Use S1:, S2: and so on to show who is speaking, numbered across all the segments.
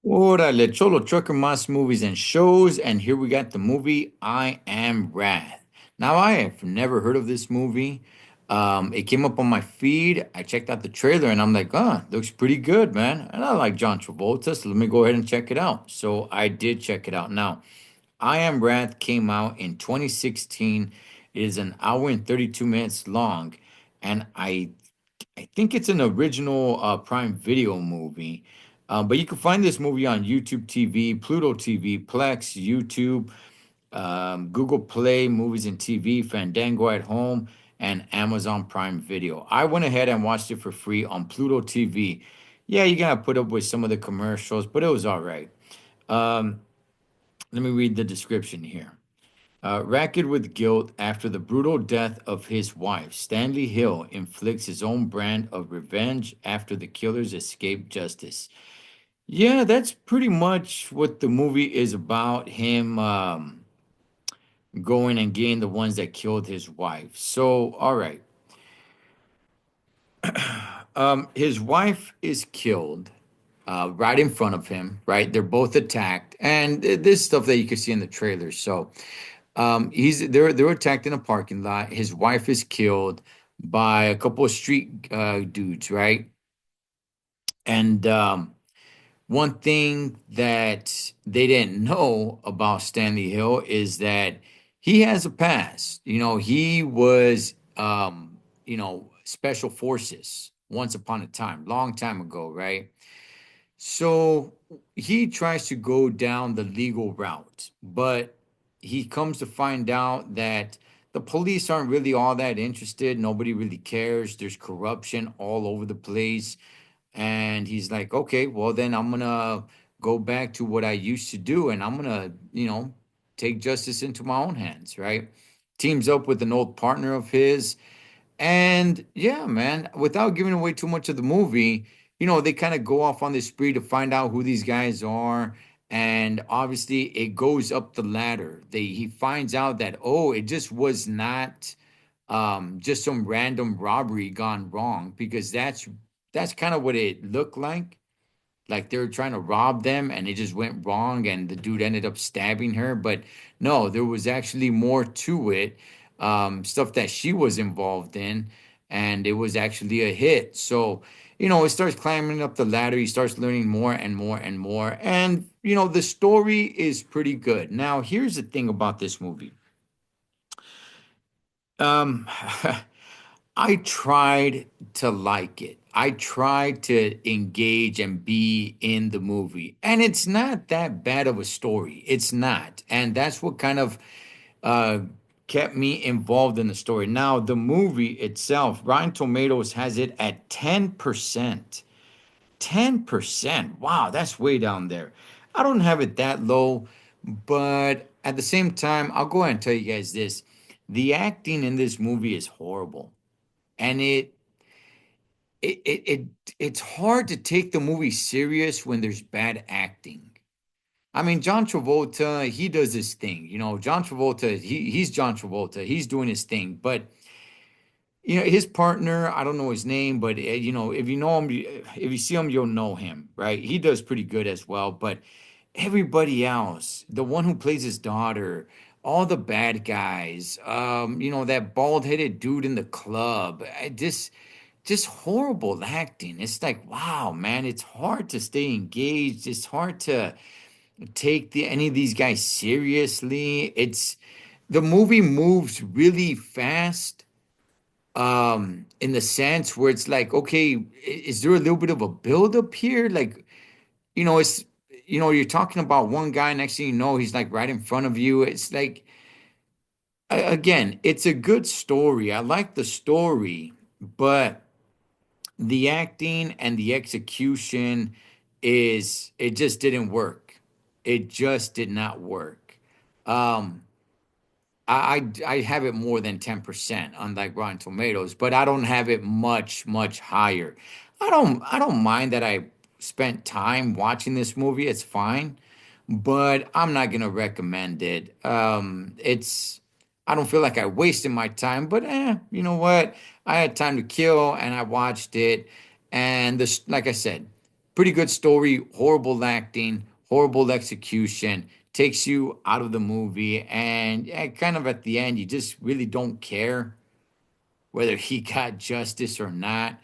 S1: Órale, Cholo Trucker Más Movies and Shows, and here we got the movie I Am Wrath. Now, I have never heard of this movie. It came up on my feed. I checked out the trailer and I'm like, looks pretty good, man. And I like John Travolta, so let me go ahead and check it out. So I did check it out. Now, I Am Wrath came out in 2016. It is an hour and 32 minutes long, and I think it's an original Prime Video movie. But you can find this movie on YouTube TV, Pluto TV, Plex, YouTube, Google Play, Movies and TV, Fandango at Home, and Amazon Prime Video. I went ahead and watched it for free on Pluto TV. Yeah, you gotta put up with some of the commercials, but it was all right. Um, Let me read the description here. Racked with guilt after the brutal death of his wife, Stanley Hill inflicts his own brand of revenge after the killers escape justice. Yeah, that's pretty much what the movie is about. Him going and getting the ones that killed his wife. So, all right. His wife is killed right in front of him, right? They're both attacked. And this stuff that you can see in the trailer. So, they're attacked in a parking lot. His wife is killed by a couple of street dudes, right? And one thing that they didn't know about Stanley Hill is that he has a past. He was special forces once upon a time, long time ago, right? So he tries to go down the legal route, but he comes to find out that the police aren't really all that interested. Nobody really cares. There's corruption all over the place. And he's like, okay, well, then I'm gonna go back to what I used to do and I'm gonna, take justice into my own hands, right? Teams up with an old partner of his, and yeah, man, without giving away too much of the movie, they kind of go off on this spree to find out who these guys are. And obviously it goes up the ladder. He finds out that, oh, it just was not just some random robbery gone wrong, because that's kind of what it looked like. Like they were trying to rob them and it just went wrong and the dude ended up stabbing her. But no, there was actually more to it, stuff that she was involved in, and it was actually a hit. So, it starts climbing up the ladder. He starts learning more and more and more. And, the story is pretty good. Now, here's the thing about this movie. Um, I tried to like it. I tried to engage and be in the movie. And it's not that bad of a story. It's not. And that's what kind of uh, kept me involved in the story. Now, the movie itself, Rotten Tomatoes has it at 10%. 10%. Wow, that's way down there. I don't have it that low, but at the same time, I'll go ahead and tell you guys this. The acting in this movie is horrible. And it it's hard to take the movie serious when there's bad acting. I mean, John Travolta, he does his thing. John Travolta, he's John Travolta. He's doing his thing. But his partner, I don't know his name, but if you know him, if you see him, you'll know him, right? He does pretty good as well. But everybody else, the one who plays his daughter, all the bad guys, that bald-headed dude in the club, just horrible acting. It's like, wow, man, it's hard to stay engaged. It's hard to take any of these guys seriously. The movie moves really fast, in the sense where it's like, okay, is there a little bit of a buildup here? Like, it's you're talking about one guy, next thing you know, he's like right in front of you. It's like, again, it's a good story. I like the story, but the acting and the execution it just didn't work. It just did not work. Um, I have it more than 10% on like Rotten Tomatoes, but I don't have it much higher. I don't mind that I spent time watching this movie. It's fine, but I'm not gonna recommend it. I don't feel like I wasted my time, but you know what? I had time to kill and I watched it. And this, like I said, Pretty good story, horrible acting, horrible execution, takes you out of the movie, and kind of at the end, you just really don't care whether he got justice or not.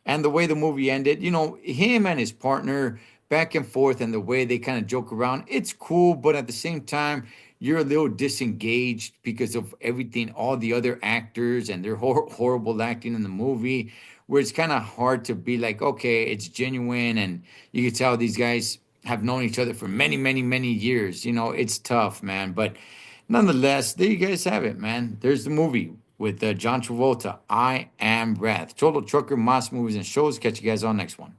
S1: And the way the movie ended, him and his partner back and forth and the way they kind of joke around, it's cool, but at the same time, you're a little disengaged because of everything, all the other actors and their horrible acting in the movie, where it's kind of hard to be like, okay, it's genuine. And you can tell these guys have known each other for many, many, many years. It's tough, man. But nonetheless, there you guys have it, man. There's the movie with John Travolta, I Am Wrath. Total Trucker, Moss Movies and Shows. Catch you guys on next one.